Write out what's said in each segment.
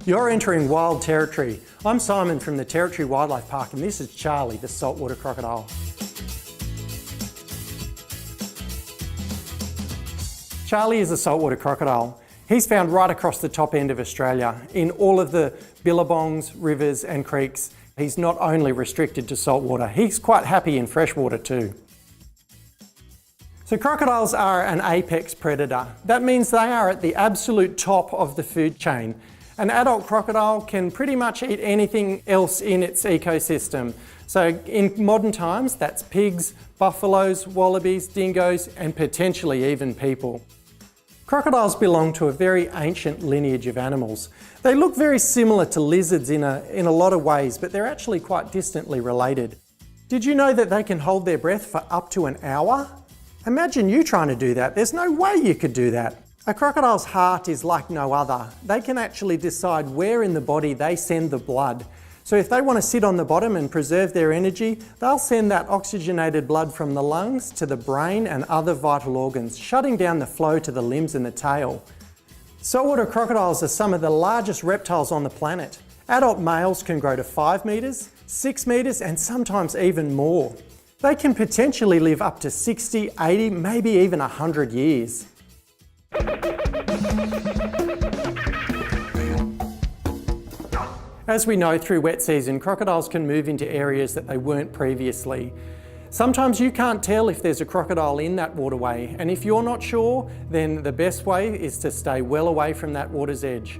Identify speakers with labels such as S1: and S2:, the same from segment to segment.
S1: You're entering wild territory. I'm Simon from the Territory Wildlife Park, and this is Charlie, the saltwater crocodile. Charlie is a saltwater crocodile. He's found right across the top end of Australia, in all of the billabongs, rivers and creeks. He's not only restricted to saltwater, he's quite happy in freshwater too. So crocodiles are an apex predator. That means they are at the absolute top of the food chain. An adult crocodile can pretty much eat anything else in its ecosystem. So in modern times, that's pigs, buffaloes, wallabies, dingoes, and potentially even people. Crocodiles belong to a very ancient lineage of animals. They look very similar to lizards in a lot of ways, but they're actually quite distantly related. Did you know that they can hold their breath for up to an hour? Imagine you trying to do that. There's no way you could do that. A crocodile's heart is like no other. They can actually decide where in the body they send the blood. So if they want to sit on the bottom and preserve their energy, they'll send that oxygenated blood from the lungs to the brain and other vital organs, shutting down the flow to the limbs and the tail. Saltwater crocodiles are some of the largest reptiles on the planet. Adult males can grow to 5 metres, 6 metres, and sometimes even more. They can potentially live up to 60, 80, maybe even 100 years. As we know, through wet season, crocodiles can move into areas that they weren't previously. Sometimes you can't tell if there's a crocodile in that waterway, and if you're not sure, then the best way is to stay well away from that water's edge.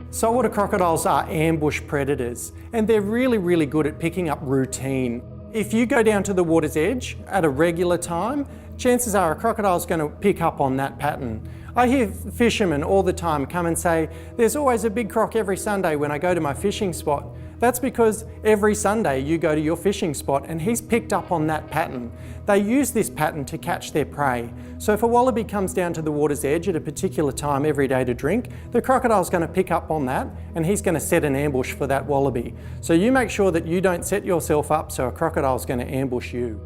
S1: Saltwater crocodiles are ambush predators, and they're really good at picking up routine. If you go down to the water's edge at a regular time, chances are a crocodile's going to pick up on that pattern. I hear fishermen all the time come and say, there's always a big croc every Sunday when I go to my fishing spot. That's because every Sunday you go to your fishing spot and he's picked up on that pattern. They use this pattern to catch their prey. So if a wallaby comes down to the water's edge at a particular time every day to drink, the crocodile's going to pick up on that and he's going to set an ambush for that wallaby. So you make sure that you don't set yourself up so a crocodile's going to ambush you.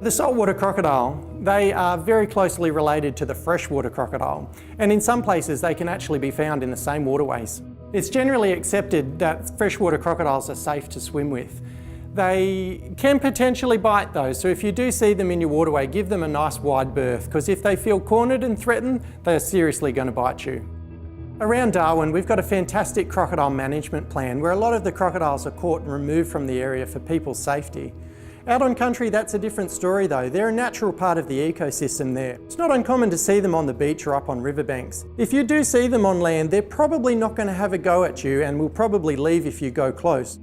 S1: The saltwater crocodile, they are very closely related to the freshwater crocodile, and in some places they can actually be found in the same waterways. It's generally accepted that freshwater crocodiles are safe to swim with. They can potentially bite though, so if you do see them in your waterway, give them a nice wide berth, because if they feel cornered and threatened, they are seriously going to bite you. Around Darwin, we've got a fantastic crocodile management plan where a lot of the crocodiles are caught and removed from the area for people's safety. Out on country, that's a different story though. They're a natural part of the ecosystem there. It's not uncommon to see them on the beach or up on riverbanks. If you do see them on land, they're probably not going to have a go at you and will probably leave if you go close.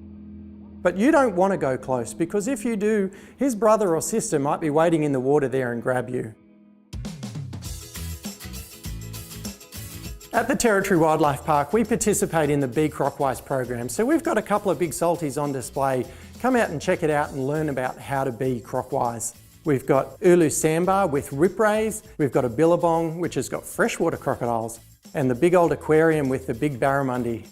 S1: But you don't want to go close, because if you do, his brother or sister might be waiting in the water there and grab you. At the Territory Wildlife Park, we participate in the Be Crocwise program, so we've got a couple of big salties on display. Come out and check it out and learn about how to be crocwise. We've got Ulu sandbar with rip rays, we've got a billabong which has got freshwater crocodiles, and the big old aquarium with the big barramundi.